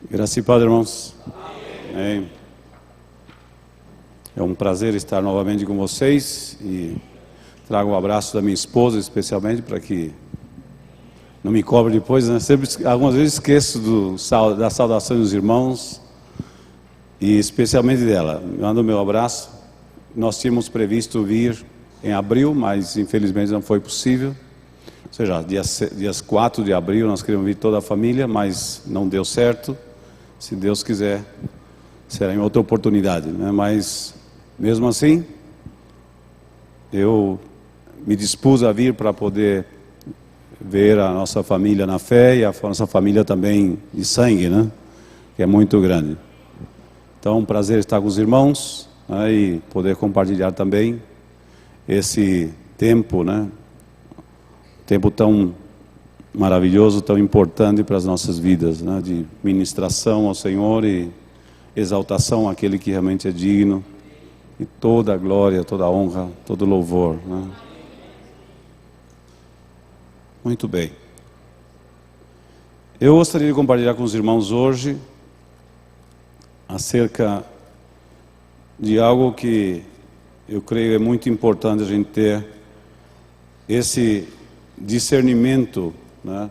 Graças e paz, irmãos. Amém. É um prazer estar novamente com vocês e trago um abraço da minha esposa, especialmente, para que não me cobre depois, né? Algumas vezes esqueço da saudação dos irmãos e especialmente dela. Mando o meu abraço. Nós tínhamos previsto vir em abril, mas infelizmente não foi possível. Ou seja, dias 4 de abril nós queríamos vir toda a família, mas não deu certo. Se Deus quiser, será em outra oportunidade, né? Mas mesmo assim, eu me dispus a vir para poder ver a nossa família na fé e a nossa família também de sangue, né? Que é muito grande. Então, um prazer estar com os irmãos, né? E poder compartilhar também esse tempo, né? Tempo tão maravilhoso, tão importante para as nossas vidas, né? De ministração ao Senhor e exaltação àquele que realmente é digno, e toda a glória, toda a honra, todo o louvor, né? Muito bem. Eu gostaria de compartilhar com os irmãos hoje acerca de algo que eu creio é muito importante a gente ter esse discernimento, né?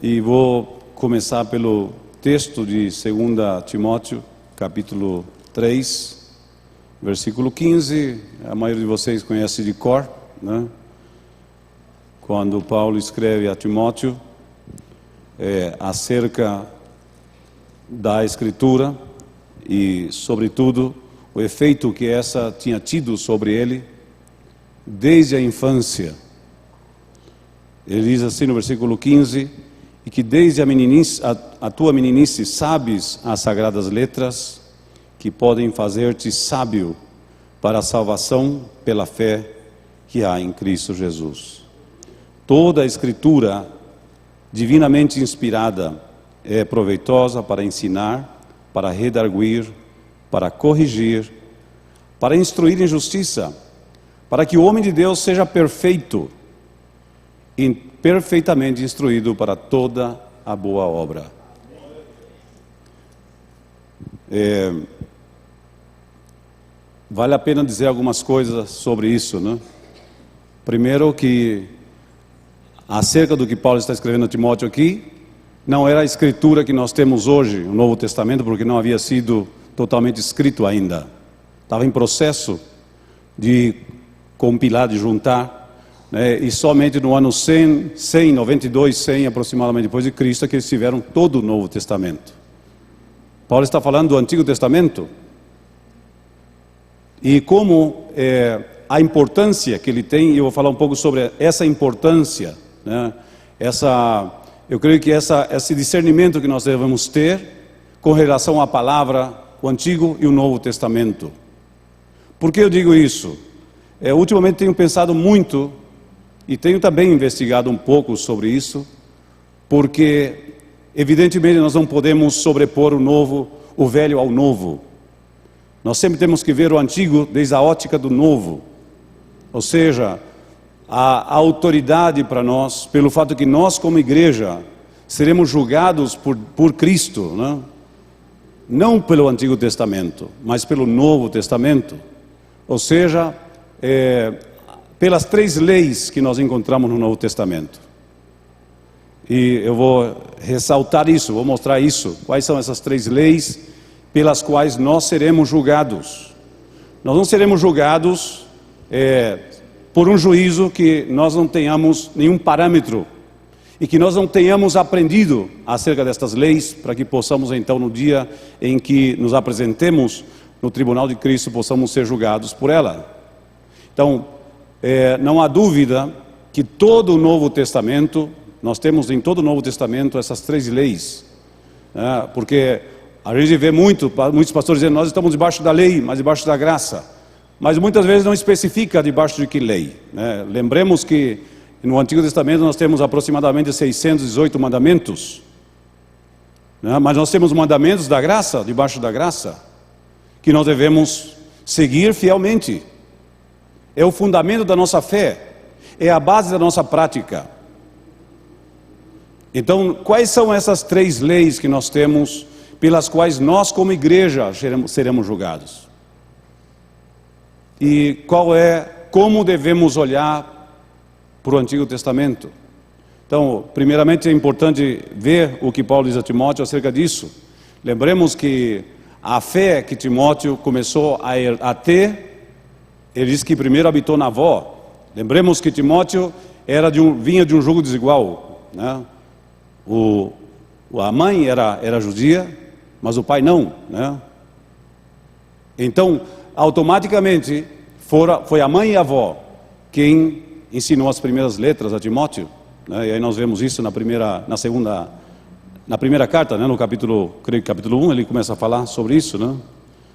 E vou começar pelo texto de 2 Timóteo, capítulo 3, versículo 15. A maioria de vocês conhece de cor, né? Quando Paulo escreve a Timóteo acerca da Escritura e, sobretudo, o efeito que essa tinha tido sobre ele desde a infância. Ele diz assim no versículo 15: e que desde a tua meninice sabes as sagradas letras que podem fazer-te sábio para a salvação pela fé que há em Cristo Jesus. Toda a Escritura divinamente inspirada é proveitosa para ensinar, para redarguir, para corrigir, para instruir em justiça, para que o homem de Deus seja perfeito e perfeitamente instruído para toda a boa obra. Vale a pena dizer algumas coisas sobre isso, né? Primeiro, que acerca do que Paulo está escrevendo a Timóteo aqui, não era a escritura que nós temos hoje, o Novo Testamento, porque não havia sido totalmente escrito ainda. Estava em processo de compilar, de juntar, né? E somente no ano 92, 100 aproximadamente depois de Cristo, é que eles tiveram todo o Novo Testamento. Paulo está falando do Antigo Testamento e como a importância que ele tem, e eu vou falar um pouco sobre essa importância, né? Eu creio que esse discernimento que nós devemos ter com relação à palavra, o Antigo e o Novo Testamento. Por que eu digo isso? Ultimamente tenho pensado muito e tenho também investigado um pouco sobre isso, porque evidentemente nós não podemos sobrepor o velho ao novo. Nós sempre temos que ver o antigo desde a ótica do novo. Ou seja, a autoridade para nós, pelo fato que nós como igreja seremos julgados por Cristo, né? Não pelo Antigo Testamento, mas pelo Novo Testamento. Ou seja, pelas 3 leis que nós encontramos no Novo Testamento. E eu vou ressaltar isso, vou mostrar isso. Quais são essas 3 leis pelas quais nós seremos julgados? Nós não seremos julgados por um juízo que nós não tenhamos nenhum parâmetro e que nós não tenhamos aprendido acerca destas leis, para que possamos então, no dia em que nos apresentemos no tribunal de Cristo, possamos ser julgados por ela. Então, não há dúvida que todo o Novo Testamento, nós temos em todo o Novo Testamento essas 3 leis, né? Porque a gente vê muitos pastores dizendo: nós estamos debaixo da lei, mas debaixo da graça. Mas muitas vezes não especifica debaixo de que lei, né? Lembremos que no Antigo Testamento nós temos aproximadamente 618 mandamentos, né? Mas nós temos mandamentos da graça, debaixo da graça, que nós devemos seguir fielmente. É o fundamento da nossa fé, é a base da nossa prática. Então, quais são essas 3 leis que nós temos, pelas quais nós como igreja seremos julgados? E como devemos olhar para o Antigo Testamento? Então, primeiramente é importante ver o que Paulo diz a Timóteo acerca disso. Lembremos que a fé que Timóteo começou a ter, ele diz que primeiro habitou na avó. Lembremos que Timóteo vinha de um jugo desigual, né? A mãe era judia, mas o pai não, né? Então, automaticamente, foi a mãe e a avó quem ensinou as primeiras letras a Timóteo, né? E aí nós vemos isso na primeira carta, né? No capítulo, creio que capítulo 1, ele começa a falar sobre isso, né?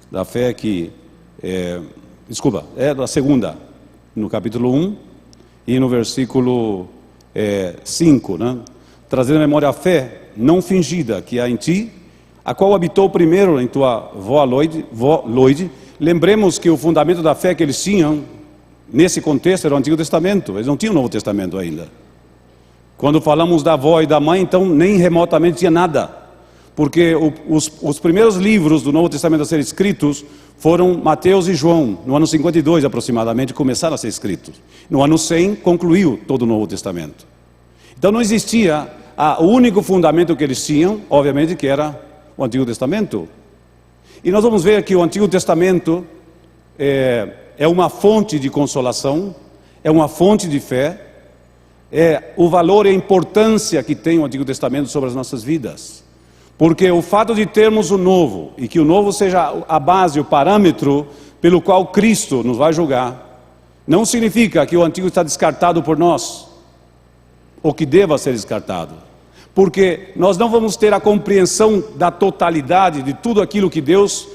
Da fé que, da segunda, no capítulo 1 e no versículo 5, né? Trazendo à memória a fé não fingida que há em ti, a qual habitou primeiro em tua avó Loide. Lembremos que o fundamento da fé que eles tinham, nesse contexto, era o Antigo Testamento. Eles não tinham o Novo Testamento ainda. Quando falamos da avó e da mãe, então nem remotamente tinha nada. Porque os primeiros livros do Novo Testamento a ser escritos foram Mateus e João. No ano 52 aproximadamente começaram a ser escritos. No ano 100 concluiu todo o Novo Testamento. Então não existia, o único fundamento que eles tinham, obviamente, que era o Antigo Testamento. E nós vamos ver que o Antigo Testamento é uma fonte de consolação, é uma fonte de fé, o valor e a importância que tem o Antigo Testamento sobre as nossas vidas. Porque o fato de termos o Novo, e que o Novo seja a base, o parâmetro pelo qual Cristo nos vai julgar, não significa que o Antigo está descartado por nós, ou que deva ser descartado. Porque nós não vamos ter a compreensão da totalidade de tudo aquilo que Deus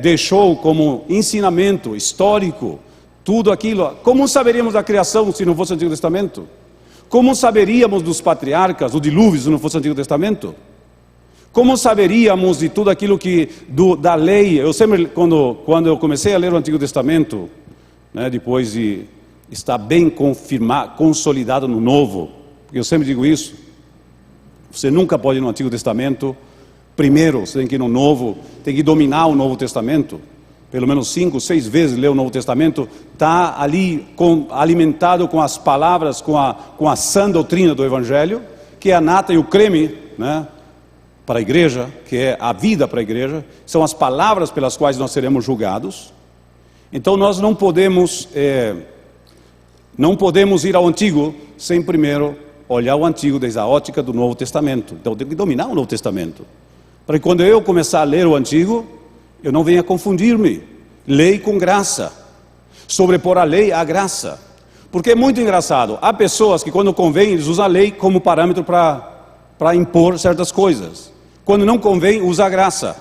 deixou como ensinamento histórico, tudo aquilo. Como saberíamos da criação se não fosse o Antigo Testamento? Como saberíamos dos patriarcas, do dilúvio, se não fosse o Antigo Testamento? Como saberíamos de tudo aquilo da lei? Eu sempre, quando eu comecei a ler o Antigo Testamento, né, depois de estar bem consolidado no Novo, porque eu sempre digo isso, você nunca pode ir no Antigo Testamento primeiro, você tem que ir no Novo, tem que dominar o Novo Testamento, pelo menos 5, 6 vezes ler o Novo Testamento, está ali alimentado com as palavras, com a sã doutrina do Evangelho, que é a nata e o creme, né, para a igreja, que é a vida para a igreja, são as palavras pelas quais nós seremos julgados. Então nós não podemos ir ao Antigo sem primeiro olhar o Antigo desde a ótica do Novo Testamento. Então eu tenho que dominar o Novo Testamento, para que quando eu começar a ler o Antigo, eu não venha confundir-me. Lei com graça, sobrepor a lei à graça. Porque é muito engraçado, há pessoas que quando convém, eles usam a lei como parâmetro para impor certas coisas. Quando não convém, usa a graça.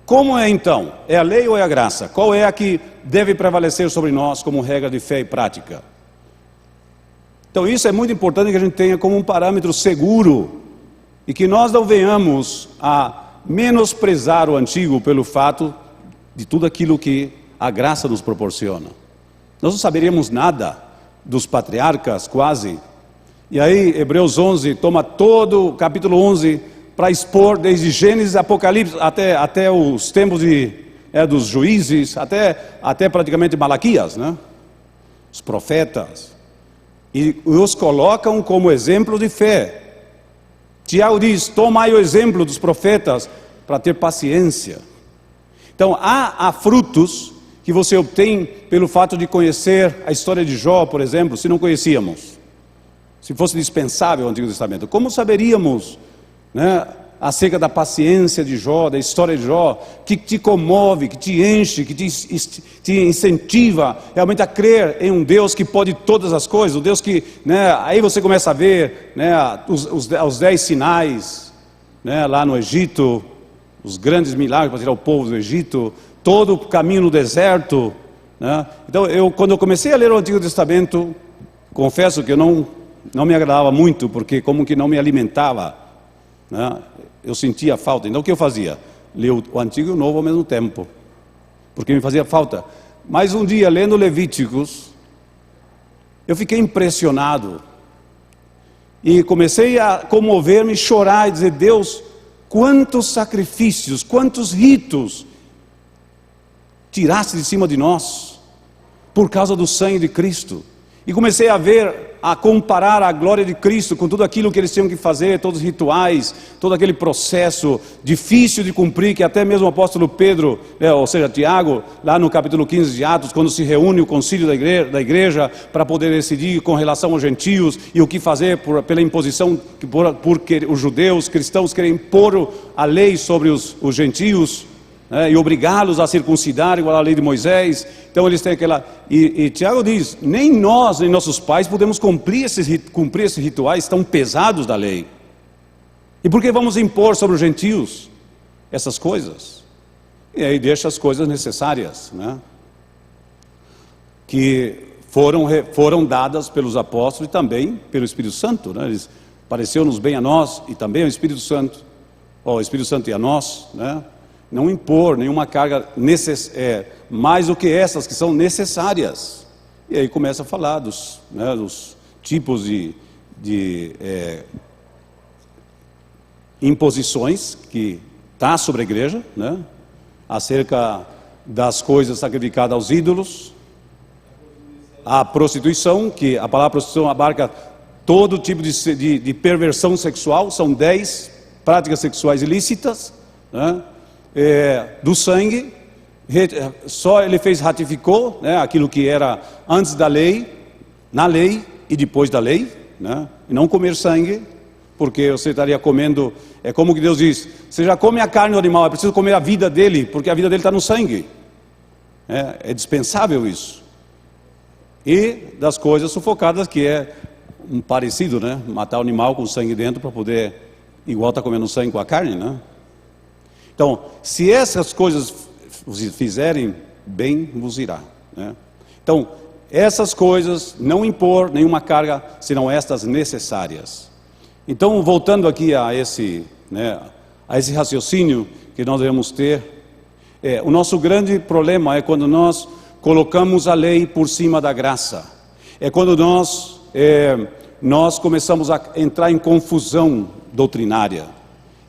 Como é então? É a lei ou é a graça? Qual é a que deve prevalecer sobre nós como regra de fé e prática? Então isso é muito importante que a gente tenha como um parâmetro seguro, e que nós não venhamos a menosprezar o Antigo pelo fato de tudo aquilo que a graça nos proporciona. Nós não saberíamos nada dos patriarcas quase, e aí Hebreus 11 toma todo o capítulo 11 para expor desde Gênesis e Apocalipse até os tempos dos juízes, até praticamente Malaquias, né? Os profetas, e os colocam como exemplo de fé. Tiago diz, tomai o exemplo dos profetas para ter paciência. Então há frutos que você obtém pelo fato de conhecer a história de Jó, por exemplo, se não conhecíamos, se fosse dispensável o Antigo Testamento. Como saberíamos, né, acerca da paciência de Jó, da história de Jó, que te comove, que te enche, que te incentiva realmente a crer em um Deus que pode todas as coisas, o Deus que, né, aí você começa a ver, né, os 10 sinais, né, lá no Egito, os grandes milagres para tirar o povo do Egito, todo o caminho no deserto, né? Então quando eu comecei a ler o Antigo Testamento, confesso que eu não me agradava muito, porque como que não me alimentava, né? Eu sentia falta. Então o que eu fazia? Lia o Antigo e o Novo ao mesmo tempo, porque me fazia falta. Mas um dia, lendo Levíticos, eu fiquei impressionado, e comecei a comover-me, chorar e dizer: Deus, quantos sacrifícios, quantos ritos tiraste de cima de nós por causa do sangue de Cristo. E comecei a ver, a comparar a glória de Cristo com tudo aquilo que eles tinham que fazer, todos os rituais, todo aquele processo difícil de cumprir, que até mesmo o apóstolo Pedro, ou seja, Tiago, lá no capítulo 15 de Atos, quando se reúne o concílio da igreja para poder decidir com relação aos gentios e o que fazer pela imposição, porque os judeus, cristãos querem impor a lei sobre os gentios, e obrigá-los a circuncidar igual à lei de Moisés. Então eles têm aquela... E Tiago diz: nem nós, nem nossos pais podemos cumprir esses rituais tão pesados da lei. E por que vamos impor sobre os gentios essas coisas? E aí deixa as coisas necessárias, que foram dadas pelos apóstolos e também pelo Espírito Santo, Eles pareceu-nos bem a nós e também ao Espírito Santo, o Espírito Santo e a nós, não impor nenhuma carga mais do que essas que são necessárias. E aí começa a falar dos tipos de imposições que está sobre a igreja, acerca das coisas sacrificadas aos ídolos, a prostituição, que a palavra prostituição abarca todo tipo de perversão sexual, são 10 práticas sexuais ilícitas, do sangue. Só ele ratificou aquilo que era antes da lei, na lei e depois da lei, e não comer sangue, porque você estaria comendo, é como que Deus diz: você já come a carne do animal, é preciso comer a vida dele, porque a vida dele está no sangue, é dispensável isso. E das coisas sufocadas, que é um parecido, matar o animal com sangue dentro para poder, igual está comendo sangue com a carne, Então, se essas coisas fizerem bem, vos irá. Então, essas coisas, não impor nenhuma carga, senão estas necessárias. Então, voltando aqui a esse raciocínio que nós devemos ter, o nosso grande problema é quando nós colocamos a lei por cima da graça. É quando nós começamos a entrar em confusão doutrinária.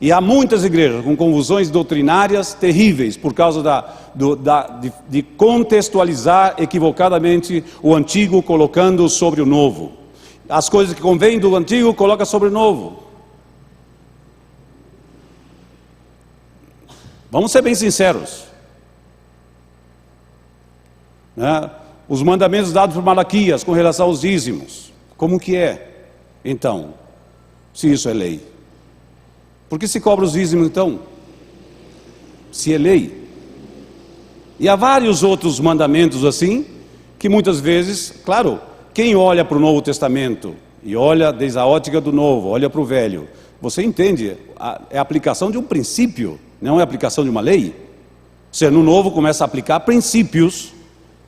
E há muitas igrejas com confusões doutrinárias terríveis por causa de contextualizar equivocadamente o antigo, colocando sobre o novo. As coisas que convêm do antigo, coloca sobre o novo. Vamos ser bem sinceros. Os mandamentos dados por Malaquias com relação aos dízimos, como que é? Então, se isso é lei, por que se cobra os dízimos então? Se é lei. E há vários outros mandamentos assim, que muitas vezes, claro, quem olha para o Novo Testamento e olha desde a ótica do Novo, olha para o Velho, você entende, é a aplicação de um princípio, não é a aplicação de uma lei. Você no Novo começa a aplicar princípios,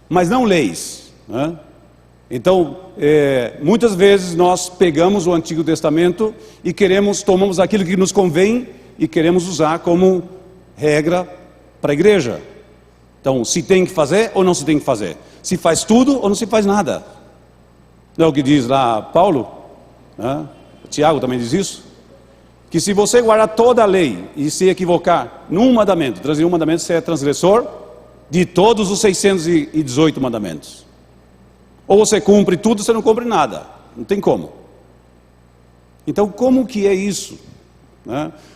mas não leis, Então, muitas vezes nós pegamos o Antigo Testamento e tomamos aquilo que nos convém e queremos usar como regra para a igreja. Então, se tem que fazer ou não se tem que fazer, se faz tudo ou não se faz nada. Não é o que diz lá Paulo, Tiago também diz isso, que se você guardar toda a lei e se equivocar num mandamento, trazer um mandamento, você é transgressor de todos os 618 mandamentos. Ou você cumpre tudo, ou você não cumpre nada. Não tem como. Então, como que é isso?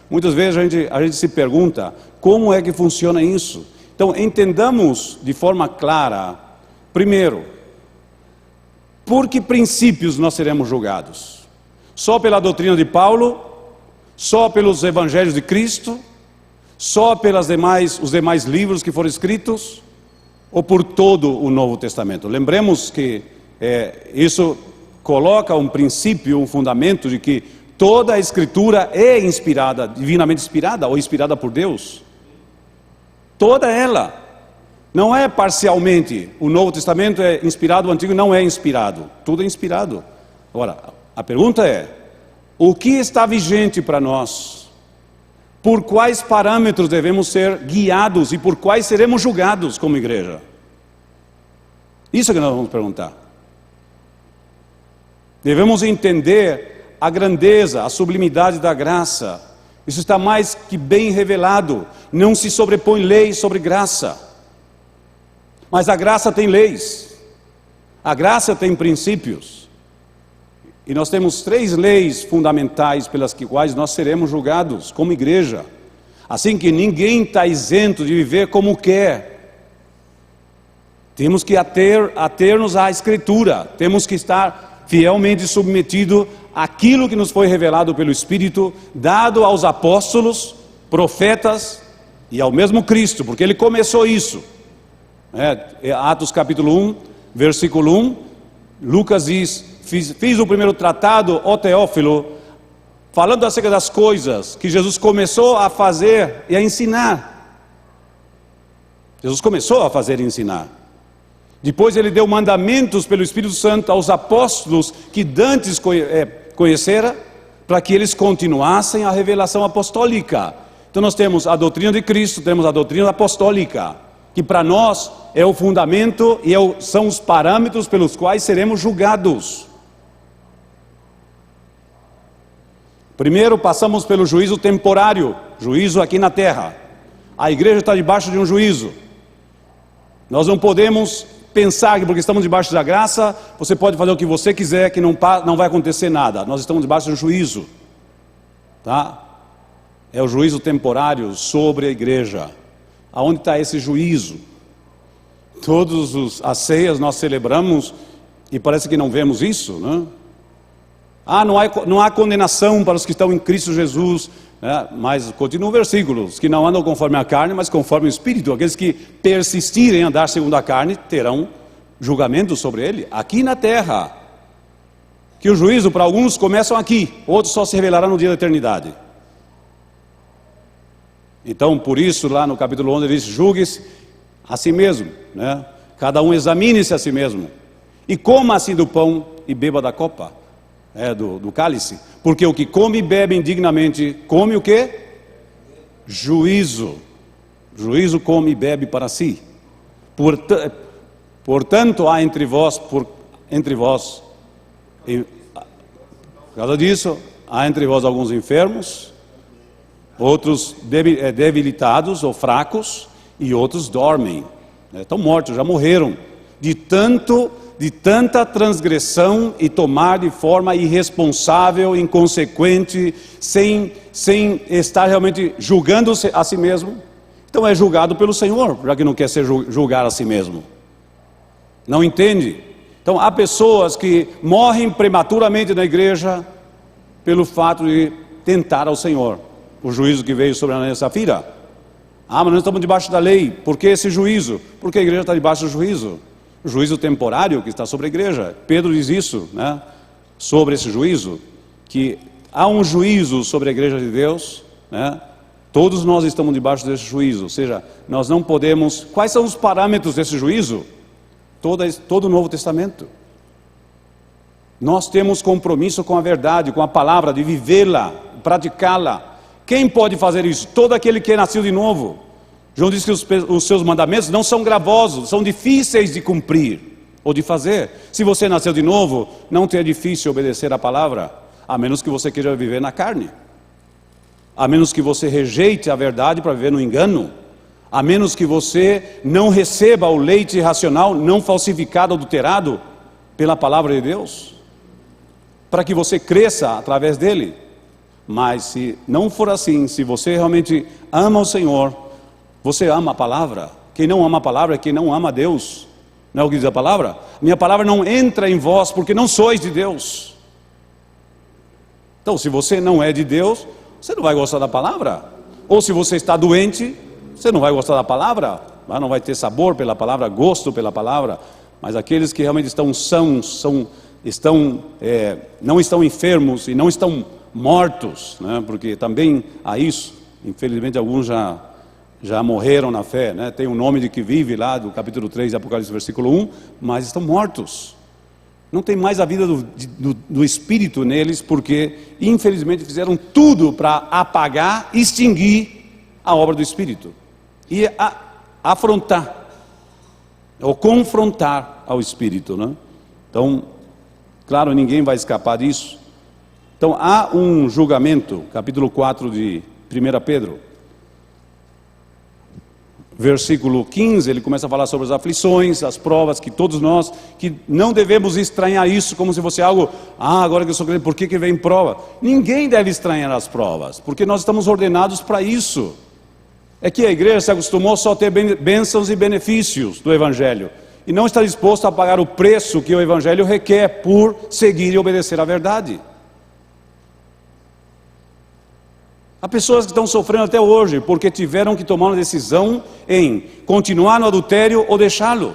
Muitas vezes a gente se pergunta, como é que funciona isso? Então, entendamos de forma clara, primeiro, por que princípios nós seremos julgados? Só pela doutrina de Paulo? Só pelos evangelhos de Cristo? Só os demais livros que foram escritos? Ou por todo o Novo Testamento? Lembremos que isso coloca um princípio, um fundamento de que toda a Escritura é inspirada, divinamente inspirada ou inspirada por Deus. Toda ela. Não é parcialmente. O Novo Testamento é inspirado, o Antigo não é inspirado. Tudo é inspirado. Agora, a pergunta é: o que está vigente para nós? Por quais parâmetros devemos ser guiados e por quais seremos julgados como igreja? Isso é que nós vamos perguntar. Devemos entender a grandeza, a sublimidade da graça. Isso está mais que bem revelado. Não se sobrepõe lei sobre graça. Mas a graça tem leis. A graça tem princípios. E nós temos 3 leis fundamentais pelas quais nós seremos julgados como igreja. Assim que ninguém está isento de viver como quer. Temos que ater-nos à Escritura. Temos que estar fielmente submetido àquilo que nos foi revelado pelo Espírito, dado aos apóstolos, profetas e ao mesmo Cristo, porque Ele começou isso. Atos capítulo 1, versículo 1, Lucas diz: fiz o primeiro tratado, ó Teófilo, falando acerca das coisas que Jesus começou a fazer e a ensinar. Jesus começou a fazer e ensinar. Depois Ele deu mandamentos pelo Espírito Santo aos apóstolos que dantes conhecera, para que eles continuassem a revelação apostólica. Então nós temos a doutrina de Cristo, temos a doutrina apostólica, que para nós é o fundamento e são os parâmetros pelos quais seremos julgados. Primeiro passamos pelo juízo temporário, juízo aqui na terra. A igreja está debaixo de um juízo. Nós não podemos pensar que porque estamos debaixo da graça, você pode fazer o que você quiser, que não vai acontecer nada. Nós estamos debaixo de um juízo, tá? É o juízo temporário sobre a igreja. Aonde está esse juízo? Todas as ceias nós celebramos e parece que não vemos isso, né? Não há condenação para os que estão em Cristo Jesus, né? Mas continua o versículo: os que não andam conforme a carne, mas conforme o Espírito. Aqueles que persistirem em andar segundo a carne terão julgamento sobre ele aqui na terra. Que o juízo para alguns começam aqui, outros só se revelará no dia da eternidade. Então, por isso, lá no capítulo 11 ele diz: julgue-se a si mesmo, né? Cada um examine-se a si mesmo, e coma assim do pão e beba da copa, do cálice, porque o que come e bebe indignamente, come o quê? Juízo. Juízo come e bebe para si. Portanto, há entre vós, por causa disso, há entre vós alguns enfermos, outros debilitados ou fracos, e outros dormem, estão mortos, já morreram, de tanta transgressão e tomar de forma irresponsável, inconsequente, sem estar realmente julgando-se a si mesmo. Então é julgado pelo Senhor, já que não quer ser julgar a si mesmo. Não entende? Então há pessoas que morrem prematuramente na igreja pelo fato de tentar ao Senhor. O juízo que veio sobre Ananias e Safira. Mas nós estamos debaixo da lei. Por que esse juízo? Porque a igreja está debaixo do juízo. O juízo temporário que está sobre a igreja. Pedro diz isso, né? Sobre esse juízo, que há um juízo sobre a igreja de Deus, né? Todos nós estamos debaixo desse juízo. Ou seja, nós não podemos... Quais são os parâmetros desse juízo? Todo o Novo Testamento. Nós temos compromisso com a verdade, com a palavra, de vivê-la, praticá-la. Quem pode fazer isso? Todo aquele que nasceu de novo. João diz que os seus mandamentos não são gravosos, são difíceis de cumprir ou de fazer. Se você nasceu de novo, não te é difícil obedecer a palavra, a menos que você queira viver na carne, a menos que você rejeite a verdade para viver no engano, a menos que você não receba o leite racional, não falsificado, adulterado pela palavra de Deus, para que você cresça através dele. Mas se não for assim, se você realmente ama o Senhor, você ama a palavra. Quem não ama a palavra é quem não ama a Deus. Não é o que diz a palavra? Minha palavra não entra em vós, porque não sois de Deus. Então, se você não é de Deus, você não vai gostar da palavra. Ou se você está doente, você não vai gostar da palavra. Não vai ter sabor pela palavra, gosto pela palavra. Mas aqueles que realmente não estão enfermos e não estão mortos, né? Porque também há isso. Infelizmente alguns já morreram na fé, né? Tem um nome de que vive lá do capítulo 3 de Apocalipse, versículo 1, mas estão mortos. Não tem mais a vida do Espírito neles, porque infelizmente fizeram tudo para apagar, extinguir a obra do Espírito e afrontar ou confrontar ao Espírito, né? Então, claro, ninguém vai escapar disso. Então há um julgamento, capítulo 4 de 1 Pedro. Versículo 15, ele começa a falar sobre as aflições, as provas, que todos nós, que não devemos estranhar isso como se fosse algo, agora que eu sou crente, por que vem prova? Ninguém deve estranhar as provas, porque nós estamos ordenados para isso. É que a igreja se acostumou só a ter bênçãos e benefícios do Evangelho, e não está disposto a pagar o preço que o Evangelho requer por seguir e obedecer à verdade. Há pessoas que estão sofrendo até hoje, porque tiveram que tomar uma decisão em continuar no adultério ou deixá-lo.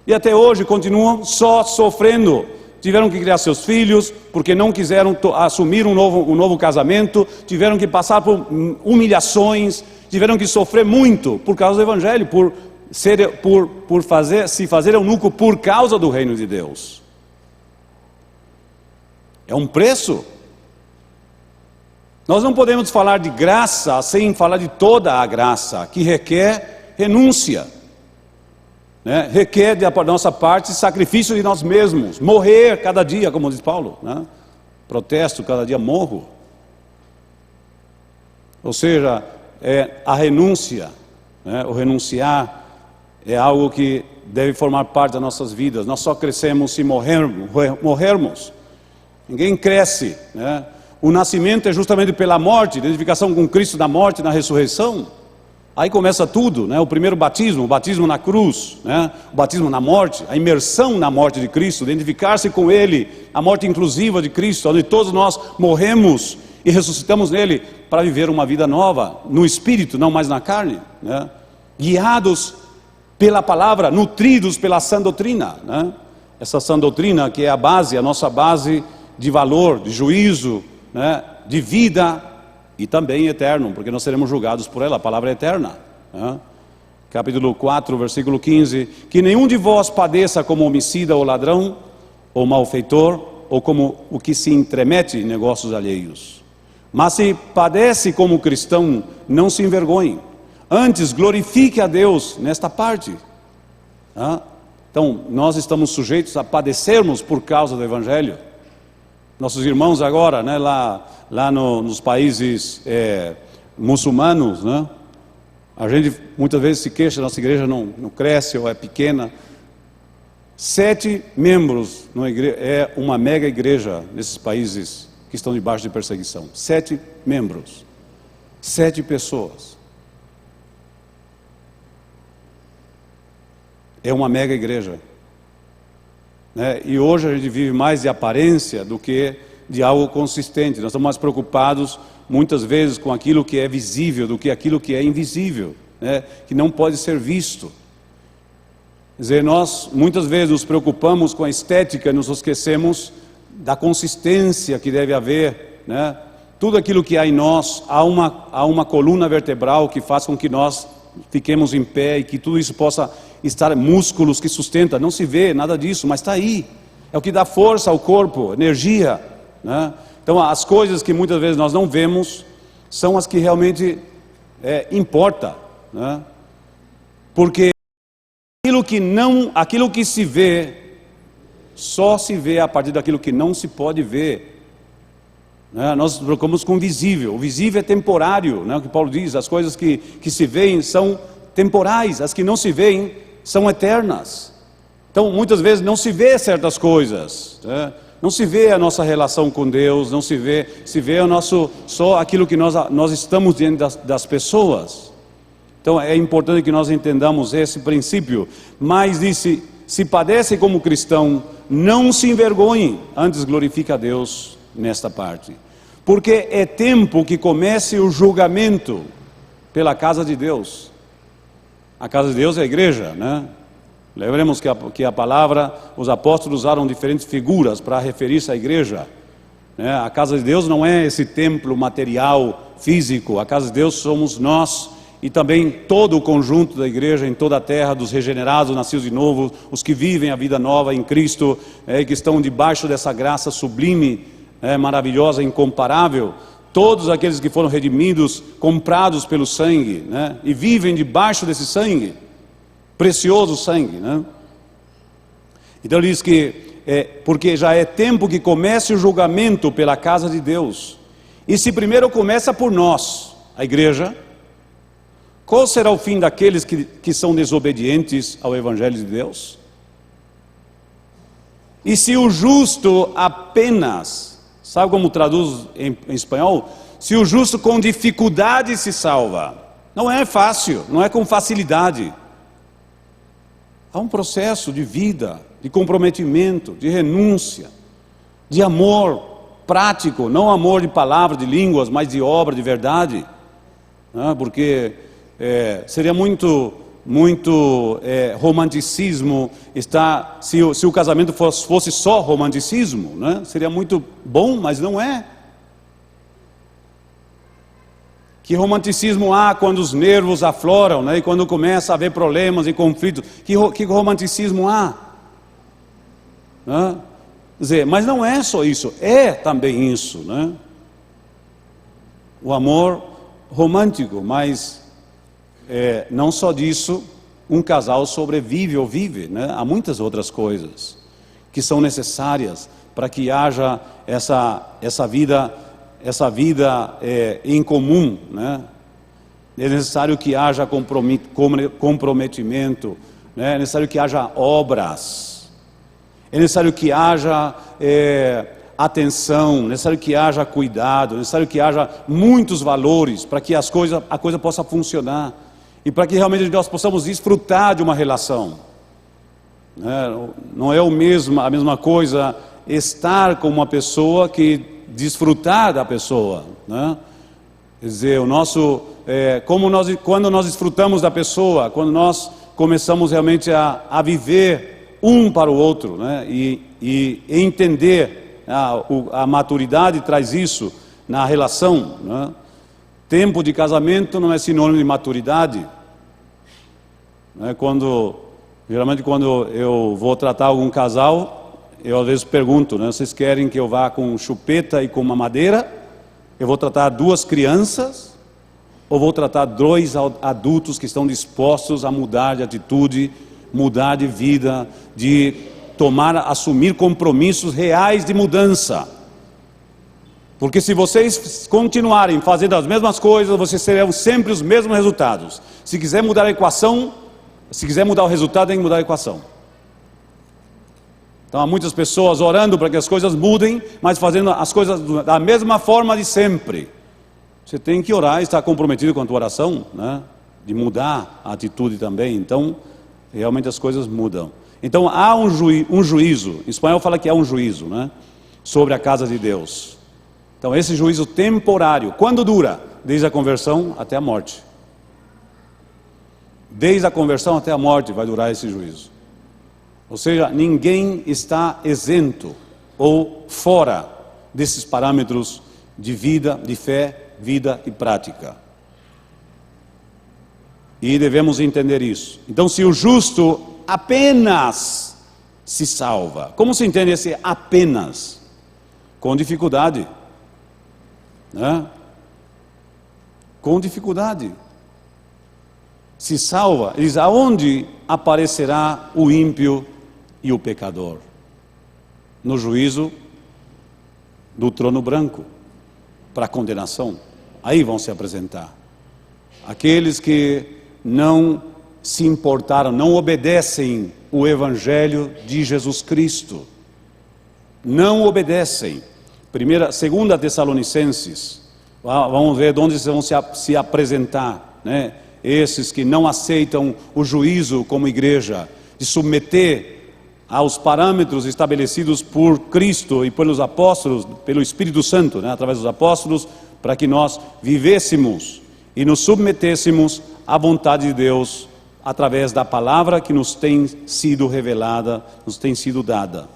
E até hoje continuam só sofrendo. Tiveram que criar seus filhos, porque não quiseram assumir um novo casamento, tiveram que passar por humilhações, tiveram que sofrer muito por causa do Evangelho, por se fazer eunuco por causa do reino de Deus. É um preço. Nós não podemos falar de graça sem falar de toda a graça, que requer renúncia, né? Requer da nossa parte sacrifício de nós mesmos, morrer cada dia, como diz Paulo, né? Protesto, cada dia morro. Ou seja, a renúncia, né? O renunciar é algo que deve formar parte das nossas vidas. Nós só crescemos se morrermos. Ninguém cresce, né? O nascimento é justamente pela morte, identificação com Cristo na morte e na ressurreição. Aí começa tudo, né? O primeiro batismo, o batismo na cruz, né? O batismo na morte, a imersão na morte de Cristo, identificar-se com Ele, a morte inclusiva de Cristo, onde todos nós morremos e ressuscitamos nele para viver uma vida nova, no Espírito, não mais na carne, né? Guiados pela palavra, nutridos pela sã doutrina, né? Essa sã doutrina que é a base, a nossa base de valor, de juízo, né, de vida e também eterno, porque nós seremos julgados por ela, a palavra é eterna, né? Capítulo 4, versículo 15, que nenhum de vós padeça como homicida ou ladrão, ou malfeitor, ou como o que se entremete em negócios alheios. Mas se padece como cristão, não se envergonhe, antes glorifique a Deus nesta parte, né? Então, nós estamos sujeitos a padecermos por causa do Evangelho. Nossos irmãos agora, né, lá nos países muçulmanos, né, a gente muitas vezes se queixa, nossa igreja não cresce ou é pequena. 7 membros é uma mega igreja nesses países que estão debaixo de perseguição. 7 membros, 7 pessoas. É uma mega igreja. Né? E hoje a gente vive mais de aparência do que de algo consistente. Nós estamos mais preocupados muitas vezes com aquilo que é visível do que aquilo que é invisível, né? Que não pode ser visto. Quer dizer, nós muitas vezes nos preocupamos com a estética e nos esquecemos da consistência que deve haver, né? Tudo aquilo que há em nós, há uma coluna vertebral que faz com que nós fiquemos em pé e que tudo isso possa estar, músculos que sustentam, não se vê nada disso, mas está aí, é o que dá força ao corpo, energia, né? Então as coisas que muitas vezes nós não vemos, são as que realmente importa, né? Porque aquilo que se vê, só se vê a partir daquilo que não se pode ver, né? Nós trocamos com o visível é temporário, né? O que Paulo diz, as coisas que se veem são temporais, as que não se veem são eternas. Então muitas vezes não se vê certas coisas, né? Não se vê a nossa relação com Deus, não se vê só aquilo que nós estamos diante das pessoas. Então é importante que nós entendamos esse princípio. Mas disse, se padece como cristão, não se envergonhe, antes glorifique a Deus nesta parte. Porque é tempo que comece o julgamento pela casa de Deus. A casa de Deus é a igreja, né? Lembremos que a palavra, os apóstolos usaram diferentes figuras para referir-se à igreja, né? A casa de Deus não é esse templo material, físico. A casa de Deus somos nós e também todo o conjunto da igreja em toda a terra, dos regenerados, nascidos de novo, os que vivem a vida nova em Cristo, que estão debaixo dessa graça sublime, maravilhosa, incomparável. Todos aqueles que foram redimidos, comprados pelo sangue, né? E vivem debaixo desse sangue, precioso sangue, né? Então ele diz que porque já é tempo que comece o julgamento pela casa de Deus. E se primeiro começa por nós, a igreja, qual será o fim daqueles que são desobedientes ao Evangelho de Deus? E se o justo apenas, sabe como traduz em espanhol? Se o justo com dificuldade se salva. Não é fácil, não é com facilidade. Há um processo de vida, de comprometimento, de renúncia, de amor prático, não amor de palavras, de línguas, mas de obra, de verdade. Porque seria muito romanticismo se o casamento fosse só romanticismo, né? Seria muito bom, mas não é. Que romanticismo há quando os nervos afloram, né? E quando começa a haver problemas e conflitos? Que romanticismo há? Né? Quer dizer, mas não é só isso, é também isso, né? O amor romântico, mas não só disso um casal sobrevive ou vive, né? Há muitas outras coisas que são necessárias para que haja essa vida em comum, né? É necessário que haja comprometimento, né? É necessário que haja obras, é necessário que haja atenção, é necessário que haja cuidado, é necessário que haja muitos valores para que a coisa possa funcionar e para que realmente nós possamos desfrutar de uma relação. Não é a mesma coisa estar com uma pessoa que desfrutar da pessoa, né? Quer dizer, quando nós desfrutamos da pessoa, quando nós começamos realmente a viver um para o outro, né? E entender, a maturidade traz isso na relação, né? Tempo de casamento não é sinônimo de maturidade, né? Geralmente quando eu vou tratar algum casal, eu às vezes pergunto, né? Vocês querem que eu vá com chupeta e com uma madeira? Eu vou tratar 2 crianças? Ou vou tratar 2 adultos que estão dispostos a mudar de atitude, mudar de vida, de assumir compromissos reais de mudança? Porque se vocês continuarem fazendo as mesmas coisas, vocês terão sempre os mesmos resultados. Se quiser mudar a equação, se quiser mudar o resultado, tem que mudar a equação. Então há muitas pessoas orando para que as coisas mudem, mas fazendo as coisas da mesma forma de sempre. Você tem que orar e estar comprometido com a tua oração, né? De mudar a atitude também. Então, realmente as coisas mudam. Então há um juízo, em espanhol fala que há um juízo, né? Sobre a casa de Deus. Então esse juízo temporário, quando dura? Desde a conversão até a morte. Desde a conversão até a morte vai durar esse juízo. Ou seja, ninguém está isento ou fora desses parâmetros de vida, de fé, vida e prática. E devemos entender isso. Então, se o justo apenas se salva, como se entende esse apenas? Com dificuldade, né? Com dificuldade. Se salva, diz, aonde aparecerá o ímpio e o pecador? No juízo do trono branco, para a condenação. Aí vão se apresentar aqueles que não se importaram, não obedecem o Evangelho de Jesus Cristo, não obedecem. 2 Tessalonicenses, vamos ver de onde vão se apresentar, né? Esses que não aceitam o juízo como igreja, de submeter aos parâmetros estabelecidos por Cristo e pelos apóstolos, pelo Espírito Santo, né, através dos apóstolos, para que nós vivêssemos e nos submetêssemos à vontade de Deus, através da palavra que nos tem sido revelada, nos tem sido dada.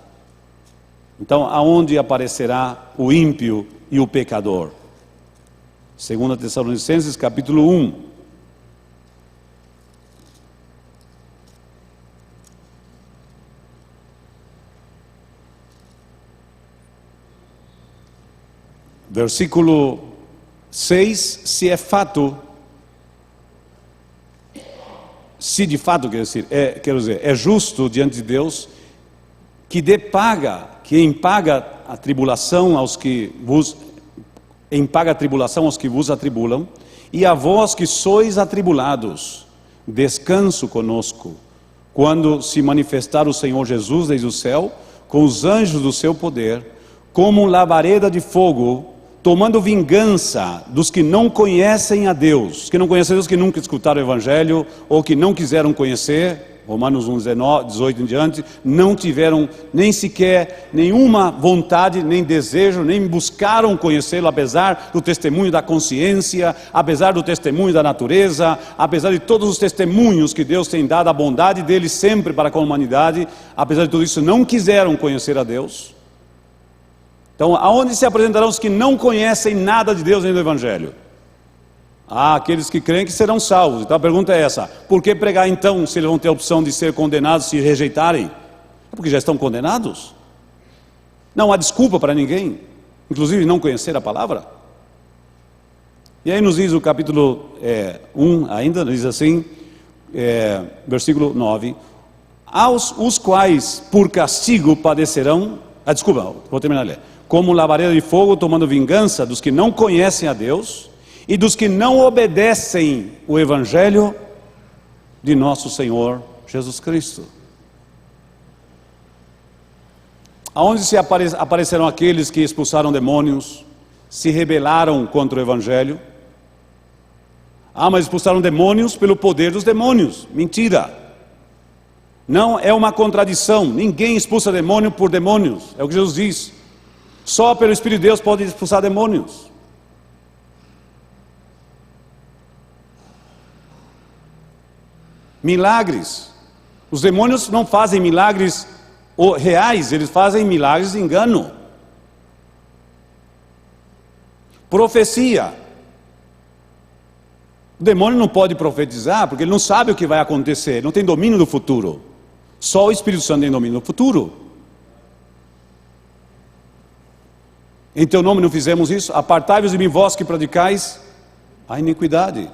Então, aonde aparecerá o ímpio e o pecador? 2 Tessalonicenses capítulo 1. Versículo 6, se de fato, quer dizer, é justo diante de Deus que dê paga, que empaga a tribulação aos que vos atribulam, e a vós que sois atribulados, descanso conosco, quando se manifestar o Senhor Jesus desde o céu, com os anjos do seu poder, como labareda de fogo, tomando vingança dos que não conhecem a Deus, que não conhecem a Deus, que nunca escutaram o Evangelho, ou que não quiseram conhecer. Romanos 1, 18 em diante, não tiveram nem sequer nenhuma vontade, nem desejo, nem buscaram conhecê-lo, apesar do testemunho da consciência, apesar do testemunho da natureza, apesar de todos os testemunhos que Deus tem dado, a bondade dele sempre para com a humanidade, apesar de tudo isso, não quiseram conhecer a Deus. Então, aonde se apresentarão os que não conhecem nada de Deus nem do Evangelho? Aqueles que creem que serão salvos. Então a pergunta é essa: por que pregar então, se eles vão ter a opção de ser condenados se rejeitarem? É porque já estão condenados. Não há desculpa para ninguém, inclusive não conhecer a palavra. E aí nos diz o capítulo 1 ainda, diz assim, versículo 9: os quais por castigo padecerão, vou terminar de ler, como labareda de fogo, tomando vingança dos que não conhecem a Deus e dos que não obedecem o Evangelho de nosso Senhor Jesus Cristo. Aonde se aparecerão aqueles que expulsaram demônios, se rebelaram contra o Evangelho? Mas expulsaram demônios pelo poder dos demônios. Mentira! Não é uma contradição. Ninguém expulsa demônio por demônios. É o que Jesus diz. Só pelo Espírito de Deus pode expulsar demônios. Milagres. Os demônios não fazem milagres reais, eles fazem milagres de engano. Profecia. O demônio não pode profetizar porque ele não sabe o que vai acontecer, ele não tem domínio do futuro. Só o Espírito Santo tem domínio do futuro. Em teu nome não fizemos isso? Apartai-vos de mim, vós que praticais a iniquidade.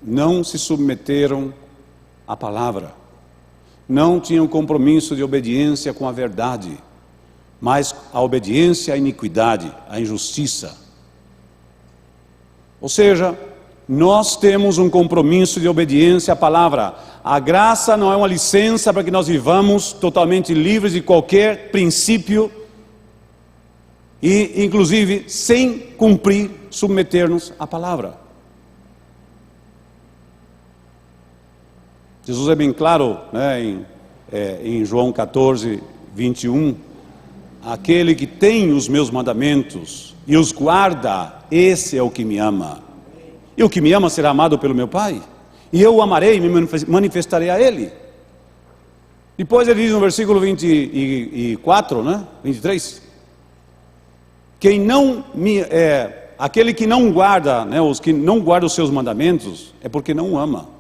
Não se submeteram à palavra, não tinham compromisso de obediência com a verdade, mas a obediência à iniquidade, à injustiça. Ou seja, nós temos um compromisso de obediência à palavra. A graça não é uma licença para que nós vivamos totalmente livres de qualquer princípio e, inclusive, sem cumprir, submeter-nos à palavra. Jesus é bem claro, em João 14, 21, aquele que tem os meus mandamentos e os guarda, esse é o que me ama. E o que me ama será amado pelo meu Pai, e eu o amarei e me manifestarei a ele. Depois ele diz no versículo 24, 23, aquele que não guarda, os que não guardam os seus mandamentos, é porque não o ama.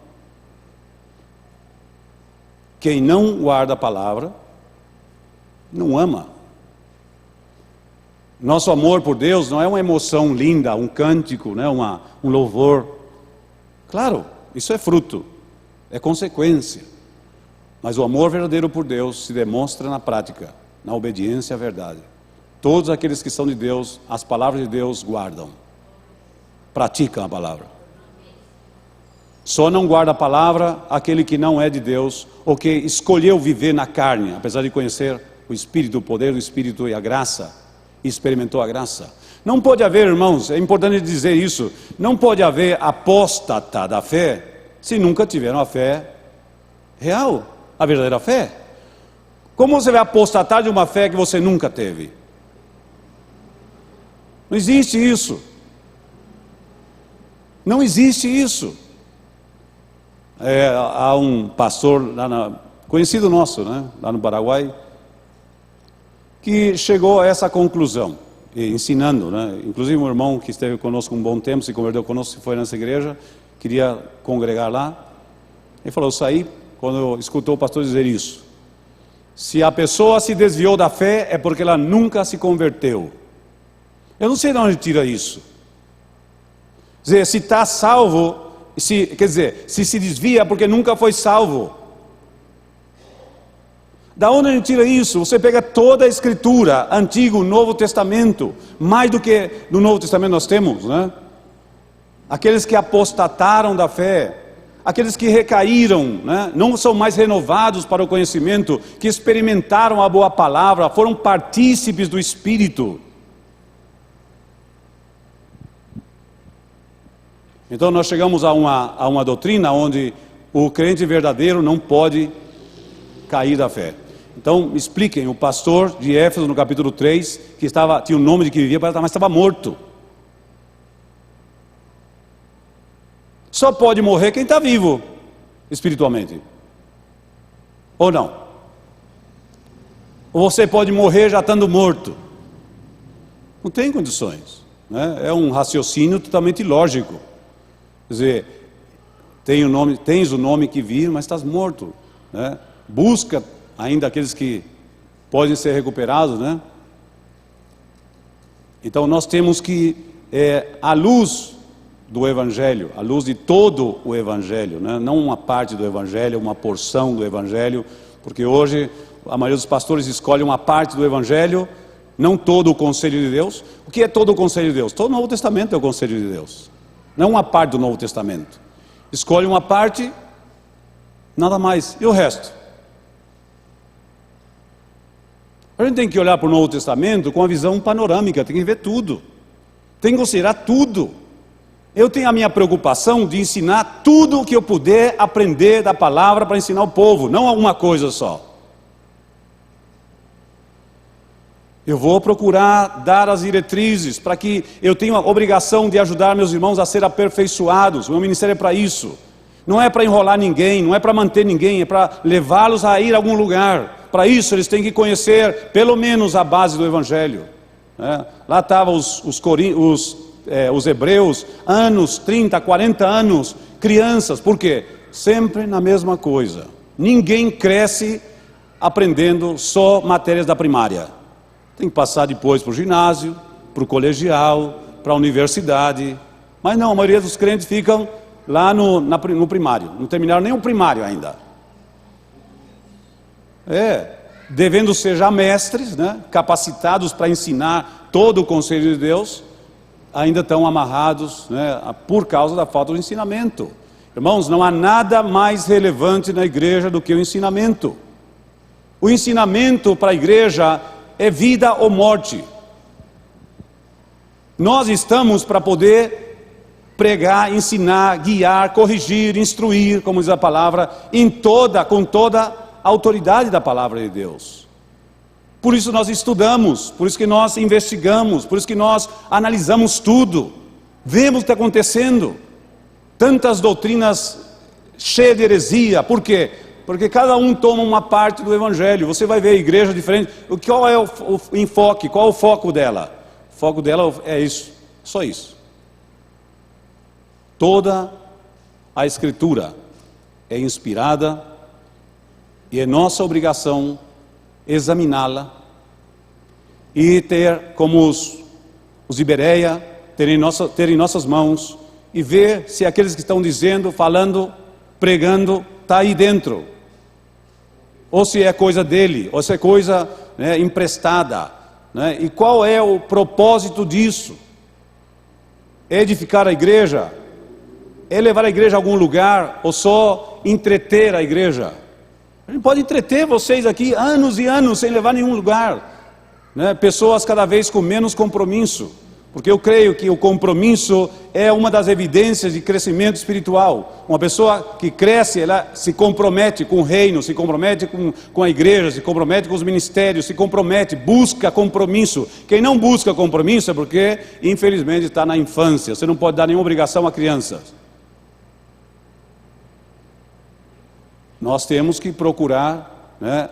Quem não guarda a palavra, não ama. Nosso amor por Deus não é uma emoção linda, um cântico, um louvor. Claro, isso é fruto, é consequência. Mas o amor verdadeiro por Deus se demonstra na prática, na obediência à verdade. Todos aqueles que são de Deus, as palavras de Deus guardam, praticam a palavra. Só não guarda a palavra aquele que não é de Deus, ou que escolheu viver na carne, apesar de conhecer o Espírito, o poder do Espírito e a graça, e experimentou a graça. Não pode haver, irmãos, é importante dizer isso, não pode haver apóstata da fé, se nunca tiveram a fé real, a verdadeira fé. Como você vai apostatar de uma fé que você nunca teve? Não existe isso. Não existe isso. Há um pastor conhecido nosso, lá no Paraguai, que chegou a essa conclusão, ensinando, inclusive um irmão que esteve conosco um bom tempo, se converteu conosco, foi nessa igreja, queria congregar lá. Ele falou: eu saí quando escutou o pastor dizer isso. Se a pessoa se desviou da fé, é porque ela nunca se converteu. Eu não sei de onde tira isso. Quer dizer, se está salvo, se se desvia é porque nunca foi salvo. Da onde a gente tira isso? Você pega toda a Escritura, Antigo, Novo Testamento, mais do que no Novo Testamento nós temos, né? Aqueles que apostataram da fé, aqueles que recaíram, né? Não são mais renovados para o conhecimento, que experimentaram a boa palavra, foram partícipes do Espírito. Então nós chegamos a uma doutrina onde o crente verdadeiro não pode cair da fé. Então, me expliquem, o pastor de Éfeso, no capítulo 3, que tinha o nome de que vivia, mas estava morto. Só pode morrer quem está vivo, espiritualmente. Ou não? Ou você pode morrer já estando morto. Não tem condições, né? É um raciocínio totalmente ilógico. Quer dizer, tens o nome que vive, mas estás morto, né? Busca ainda aqueles que podem ser recuperados, né? Então nós temos que, à luz do Evangelho, à luz de todo o Evangelho, né? Não uma parte do Evangelho, uma porção do Evangelho, porque hoje a maioria dos pastores escolhe uma parte do Evangelho, não todo o conselho de Deus. O que é todo o conselho de Deus? Todo o Novo Testamento é o conselho de Deus, não uma parte do Novo Testamento. Escolhe uma parte, nada mais, e o resto? A gente tem que olhar para o Novo Testamento com a visão panorâmica, tem que ver tudo, tem que considerar tudo. Eu tenho a minha preocupação de ensinar tudo o que eu puder aprender da palavra para ensinar o povo, não alguma coisa só. Eu vou procurar dar as diretrizes para que eu tenha a obrigação de ajudar meus irmãos a ser aperfeiçoados. O meu ministério é para isso. Não é para enrolar ninguém, não é para manter ninguém, é para levá-los a ir a algum lugar. Para isso eles têm que conhecer pelo menos a base do Evangelho, né? Lá estavam os hebreus, anos, 30, 40 anos, crianças. Por quê? Sempre na mesma coisa. Ninguém cresce aprendendo só matérias da primária. Tem que passar depois para o ginásio, para o colegial, para a universidade. Mas não, a maioria dos crentes ficam lá no primário. Não terminaram nem o primário ainda. Devendo ser já mestres, né, capacitados para ensinar todo o conselho de Deus, ainda estão amarrados, né, por causa da falta do ensinamento. Irmãos, não há nada mais relevante na igreja do que o ensinamento. O ensinamento para a igreja é vida ou morte. Nós estamos para poder pregar, ensinar, guiar, corrigir, instruir, como diz a palavra, com toda a autoridade da palavra de Deus. Por isso nós estudamos, por isso que nós investigamos, por isso que nós analisamos tudo, vemos o que está acontecendo. Tantas doutrinas cheias de heresia. Por quê? Porque cada um toma uma parte do Evangelho. Você vai ver a igreja diferente. Qual é o enfoque? Qual é o foco dela? O foco dela é isso, só isso. Toda a Escritura é inspirada e é nossa obrigação examiná-la e ter, como os de Bereia, ter em nossas mãos e ver se aqueles que estão dizendo, falando, pregando, está aí dentro, ou se é coisa dele, ou se é coisa, né, emprestada, né? E qual é o propósito disso? É edificar a igreja? É levar a igreja a algum lugar, ou só entreter a igreja? A gente pode entreter vocês aqui anos e anos sem levar a nenhum lugar, né? Pessoas cada vez com menos compromisso, porque eu creio que o compromisso é uma das evidências de crescimento espiritual. Uma pessoa que cresce, ela se compromete com o reino, se compromete com a igreja, se compromete com os ministérios, se compromete, busca compromisso. Quem não busca compromisso é porque, infelizmente, está na infância. Você não pode dar nenhuma obrigação a crianças. Nós temos que procurar, né,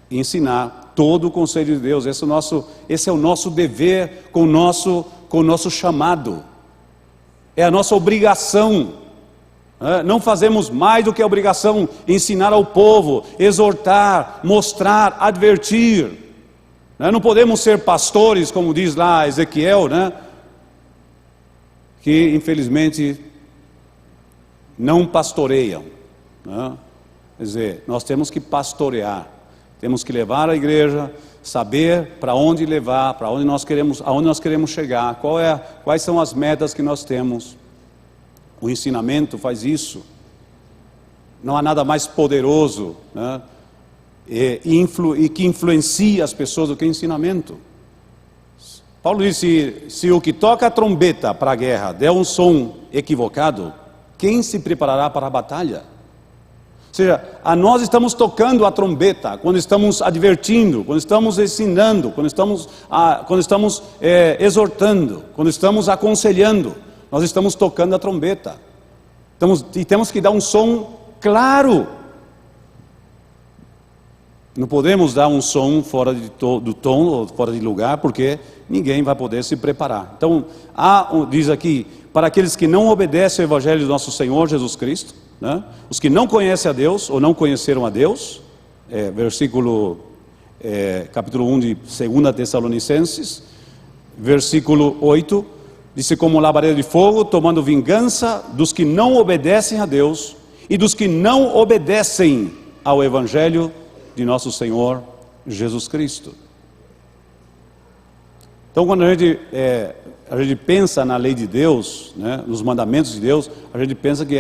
ensinar todo o conselho de Deus. Esse é o nosso dever com o nosso chamado. É a nossa obrigação. Não fazemos mais do que a obrigação ensinar ao povo, exortar, mostrar, advertir. Não podemos ser pastores, como diz lá Ezequiel, né, que infelizmente não pastoreiam, né? Quer dizer, nós temos que pastorear, Temos que levar a igreja, saber para onde levar, para onde nós queremos chegar, quais são as metas que nós temos. O ensinamento faz isso. Não há nada mais poderoso, né, e que influencia as pessoas do que o ensinamento. Paulo disse: se o que toca a trombeta para a guerra der um som equivocado, quem se preparará para a batalha? Ou seja, nós estamos tocando a trombeta quando estamos advertindo, quando estamos ensinando, quando estamos exortando, quando estamos aconselhando. Nós estamos tocando a trombeta. E temos que dar um som claro. Não podemos dar um som fora do tom ou fora de lugar, porque ninguém vai poder se preparar. Então, diz aqui, para aqueles que não obedecem ao Evangelho do nosso Senhor Jesus Cristo, né? Os que não conhecem a Deus ou não conheceram a Deus, capítulo 1 de 2 Tessalonicenses, versículo 8, disse: como labaredo de fogo, tomando vingança dos que não obedecem a Deus e dos que não obedecem ao Evangelho de nosso Senhor Jesus Cristo. Então, quando a gente pensa na lei de Deus, né, nos mandamentos de Deus, a gente pensa que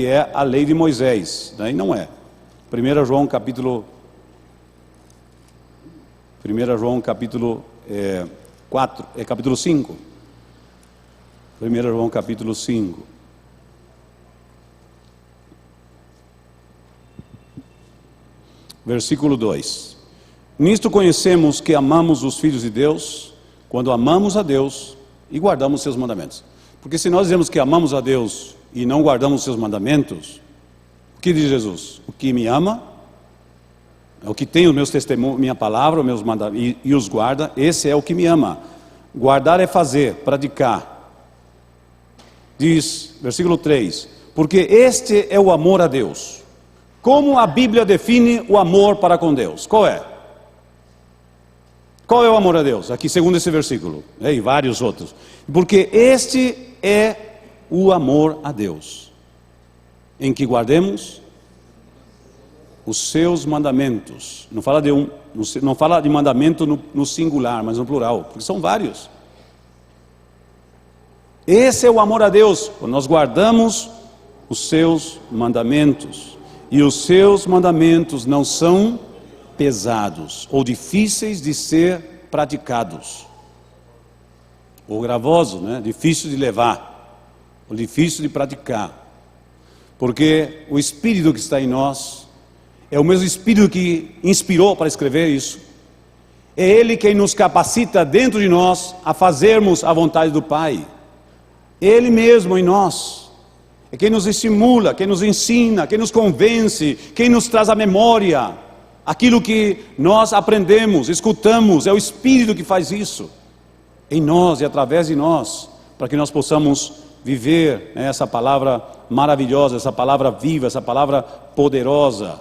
é a lei de Moisés, né, e não é. 1 João capítulo 5. 1 João capítulo 5. Versículo 2: nisto conhecemos que amamos os filhos de Deus, quando amamos a Deus e guardamos seus mandamentos. Porque se nós dizemos que amamos a Deus e não guardamos seus mandamentos, o que diz Jesus? O que me ama, o que tem os meus testemunhos, minha palavra, os meus mandamentos, e os guarda, esse é o que me ama. Guardar é fazer, praticar. Diz, versículo 3: porque este é o amor a Deus. Como a Bíblia define o amor para com Deus? Qual é? Qual é o amor a Deus? Aqui, segundo esse versículo, e vários outros. Porque este é o amor a Deus, em que guardemos os seus mandamentos. Não fala de mandamento no singular, mas no plural, porque são vários. Esse é o amor a Deus, quando nós guardamos os seus mandamentos. E os seus mandamentos não são pesados ou difíceis de ser praticados, ou gravoso, né? Difícil de levar, ou difícil de praticar, porque o Espírito que está em nós é o mesmo Espírito que inspirou para escrever isso. É Ele quem nos capacita dentro de nós a fazermos a vontade do Pai. Ele mesmo em nós é quem nos estimula, quem nos ensina, quem nos convence, quem nos traz à memória aquilo que nós aprendemos, escutamos. É o Espírito que faz isso em nós e através de nós, para que nós possamos viver, né, essa palavra maravilhosa, essa palavra viva, essa palavra poderosa.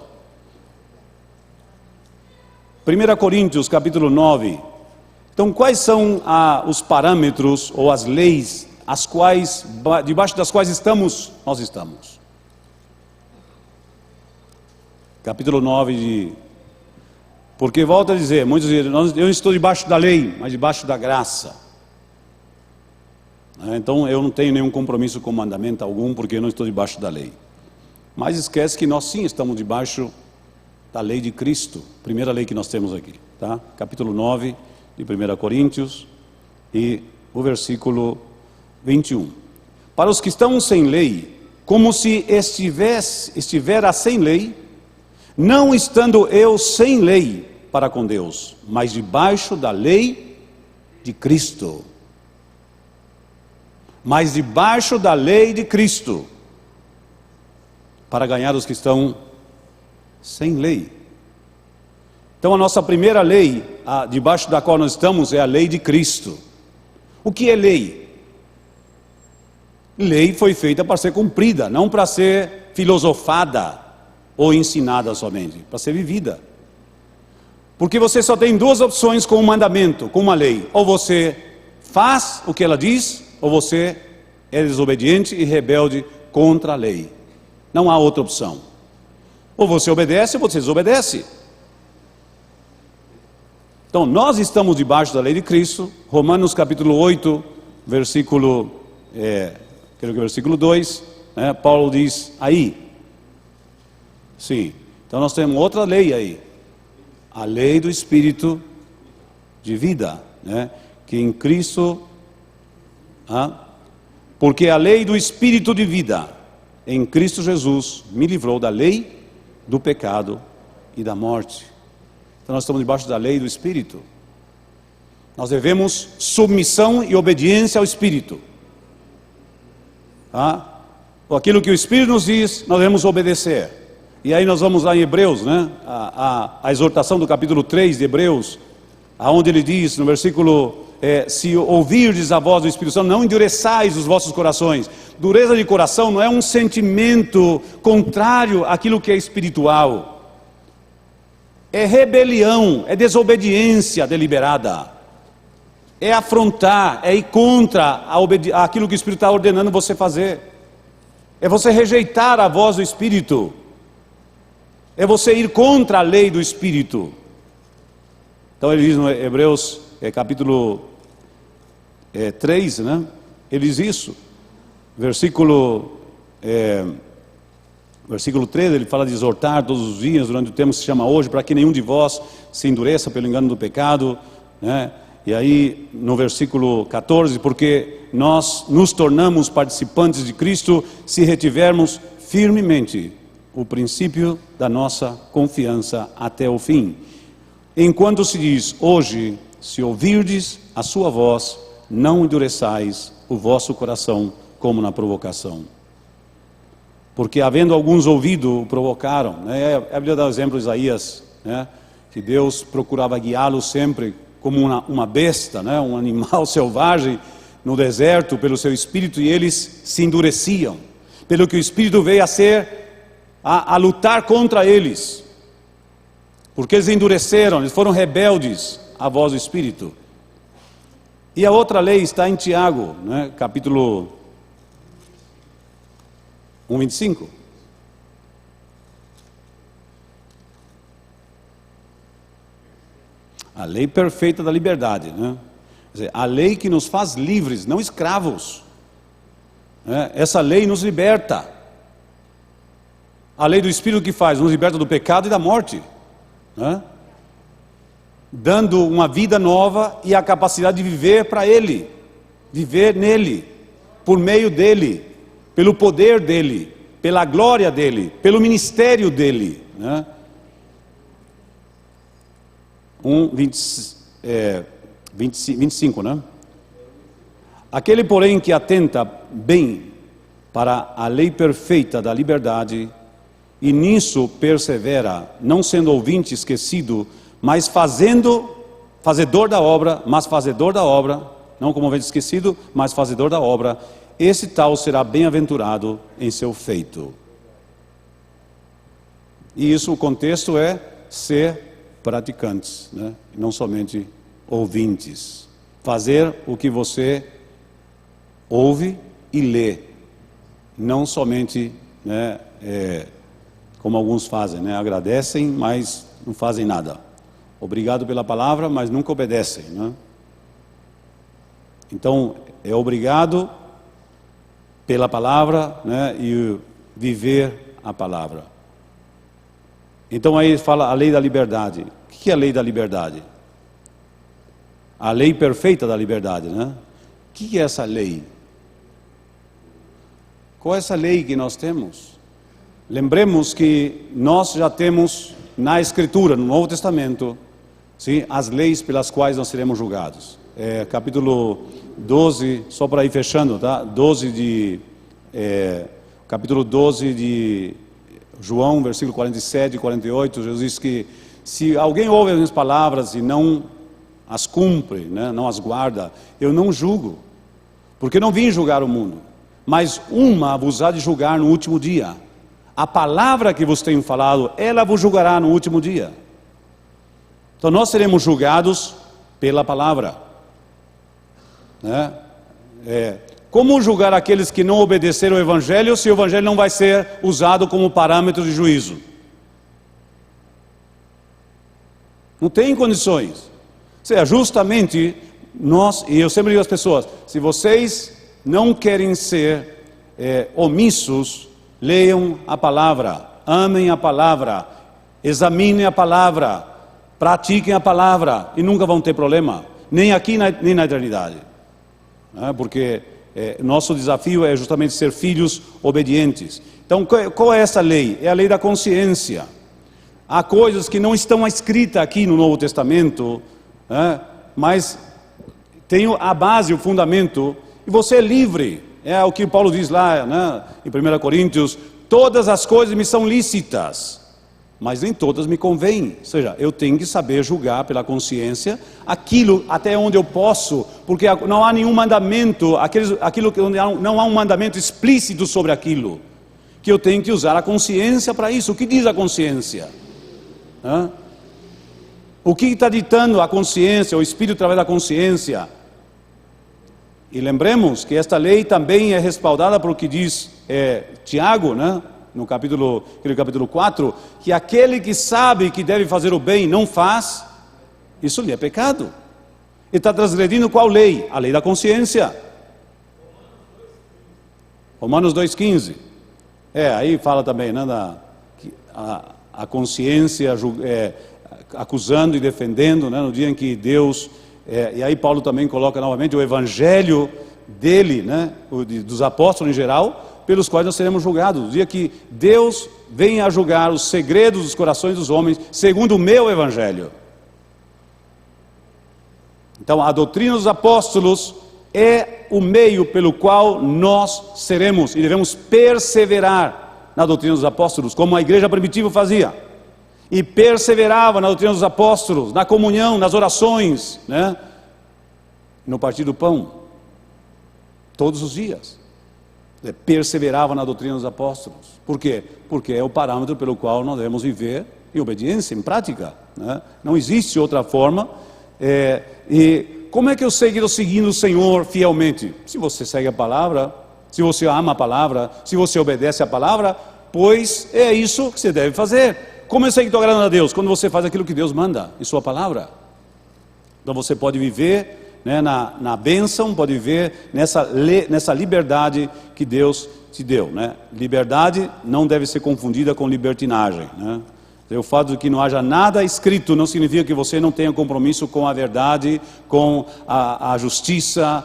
1 Coríntios capítulo 9. Então, quais são os parâmetros ou as leis debaixo das quais nós estamos? Capítulo 9 porque volta a dizer, muitos dizem: eu não estou debaixo da lei, mas debaixo da graça. Então eu não tenho nenhum compromisso com mandamento algum, porque eu não estou debaixo da lei. Mas esquece que nós sim estamos debaixo da lei de Cristo, primeira lei que nós temos aqui, tá? Capítulo 9 de 1 Coríntios e o versículo 21. Para os que estão sem lei, como se estivera sem lei, não estando eu sem lei para com Deus, mas debaixo da lei de Cristo. Mas debaixo da lei de Cristo, para ganhar os que estão sem lei. Então a nossa primeira lei, debaixo da qual nós estamos, é a lei de Cristo. O que é lei? Lei foi feita para ser cumprida, não para ser filosofada ou ensinada somente, para ser vivida. Porque você só tem duas opções com um mandamento, com uma lei: ou você faz o que ela diz, ou você é desobediente e rebelde contra a lei. Não há outra opção. Ou você obedece ou você desobedece. Então, nós estamos debaixo da lei de Cristo. Romanos capítulo 8, versículo, creio que versículo 2, né? Paulo diz aí. Sim, então nós temos outra lei aí. A lei do Espírito de vida, né? Que em Cristo, porque a lei do Espírito de vida em Cristo Jesus me livrou da lei, do pecado e da morte. Então nós estamos debaixo da lei do Espírito. Nós devemos submissão e obediência ao Espírito. Aquilo que o Espírito nos diz, nós devemos obedecer. E aí nós vamos lá em Hebreus, né? A exortação do capítulo 3 de Hebreus, aonde ele diz no versículo, se ouvirdes a voz do Espírito Santo, não endureçais os vossos corações. Dureza de coração não é um sentimento contrário àquilo que é espiritual. É rebelião, é desobediência deliberada. É afrontar, é ir contra aquilo que o Espírito está ordenando você fazer. É você rejeitar a voz do Espírito. É você ir contra a lei do Espírito. Então ele diz no Hebreus capítulo 3, né? Ele diz isso. Versículo 13, ele fala de exortar todos os dias, durante o tempo que se chama hoje, para que nenhum de vós se endureça pelo engano do pecado, né? E aí no versículo 14, porque nós nos tornamos participantes de Cristo, se retivermos firmemente o princípio da nossa confiança até o fim. Enquanto se diz, hoje, se ouvirdes a sua voz, não endureçais o vosso coração como na provocação. Porque havendo alguns ouvido, o provocaram, né? A Bíblia dá o exemplo de Isaías, né? Que Deus procurava guiá-lo sempre como uma besta, né? Um animal selvagem no deserto pelo seu espírito, e eles se endureciam, pelo que o espírito veio a lutar contra eles, porque eles endureceram, eles foram rebeldes à voz do Espírito. E a outra lei está em Tiago, né? Capítulo 1:25. A lei perfeita da liberdade, né? Quer dizer, a lei que nos faz livres, não escravos, né? Essa lei nos liberta. A lei do Espírito que faz? Nos liberta do pecado e da morte, né? Dando uma vida nova e a capacidade de viver para Ele, viver nele, por meio dEle, pelo poder dEle, pela glória dEle, pelo ministério dEle, né? 25, né? Aquele, porém, que atenta bem para a lei perfeita da liberdade, e nisso persevera, não sendo ouvinte esquecido, mas fazedor da obra, não como ouvinte esquecido, mas fazedor da obra, esse tal será bem-aventurado em seu feito. E isso, o contexto é ser praticantes, né? Não somente ouvintes. Fazer o que você ouve e lê, não somente, né, como alguns fazem, né? Agradecem, mas não fazem nada. Obrigado pela palavra, mas nunca obedecem, né? Então, é obrigado pela palavra, né? E viver a palavra. Então aí fala a lei da liberdade. O que é a lei da liberdade? A lei perfeita da liberdade, né? O que é essa lei? Qual é essa lei que nós temos? Lembremos que nós já temos na Escritura, no Novo Testamento, sim, as leis pelas quais nós seremos julgados. Capítulo 12, só para ir fechando, tá? Capítulo 12 de João, versículo 47 e 48, Jesus diz que se alguém ouve as minhas palavras e não as cumpre, né, não as guarda, eu não julgo, porque não vim julgar o mundo, mas uma vos há de julgar no último dia. A palavra que vos tenho falado, ela vos julgará no último dia. Então nós seremos julgados pela palavra, né? Como julgar aqueles que não obedeceram ao Evangelho, se o Evangelho não vai ser usado como parâmetro de juízo? Não tem condições. seja, justamente nós, e eu sempre digo às pessoas, se vocês não querem ser omissos, leiam a palavra, amem a palavra, examinem a palavra, pratiquem a palavra e nunca vão ter problema, nem aqui nem na eternidade. Porque nosso desafio é justamente ser filhos obedientes. Então, qual é essa lei? É a lei da consciência. Há coisas que não estão escritas aqui no Novo Testamento, mas tem a base, o fundamento, e você é livre. É o que Paulo diz lá, em 1 Coríntios: todas as coisas me são lícitas, mas nem todas me convêm. Ou seja, eu tenho que saber julgar pela consciência aquilo até onde eu posso, porque não há nenhum mandamento, aquilo que não há um mandamento explícito sobre aquilo, que eu tenho que usar a consciência para isso. O que diz a consciência? O que está ditando a consciência, o Espírito através da consciência? E lembremos que esta lei também é respaldada por o que diz Tiago, no capítulo 4, que aquele que sabe que deve fazer o bem e não faz, isso lhe é pecado. Ele está transgredindo qual lei? A lei da consciência. Romanos 2,15. Aí fala também, a consciência acusando e defendendo, no dia em que Deus... e aí Paulo também coloca novamente o evangelho dele, dos apóstolos em geral, pelos quais nós seremos julgados. No dia que Deus venha a julgar os segredos dos corações dos homens, segundo o meu evangelho. Então, a doutrina dos apóstolos é o meio pelo qual nós seremos e devemos perseverar na doutrina dos apóstolos, como a igreja primitiva fazia. E perseverava na doutrina dos apóstolos, na comunhão, nas orações, no partir do pão, todos os dias. Perseverava na doutrina dos apóstolos. Por quê? Porque é o parâmetro pelo qual nós devemos viver em obediência, em prática. Não existe outra forma. E como é que eu sei que estou seguindo o Senhor fielmente? Se você segue a palavra, se você ama a palavra, se você obedece a palavra, pois é isso que você deve fazer. Como eu sei que estou agradando a Deus? Quando você faz aquilo que Deus manda em sua palavra. Então você pode viver na bênção, pode viver nessa liberdade que Deus te deu. Liberdade não deve ser confundida com libertinagem. O fato de que não haja nada escrito não significa que você não tenha compromisso com a verdade, com a justiça,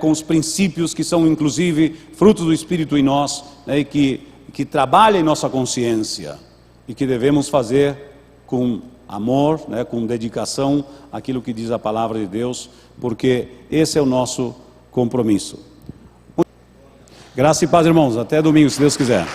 com os princípios que são inclusive frutos do Espírito em nós, e que trabalha em nossa consciência. E que devemos fazer com amor, com dedicação, aquilo que diz a palavra de Deus, porque esse é o nosso compromisso. Graça e paz, irmãos. Até domingo, se Deus quiser.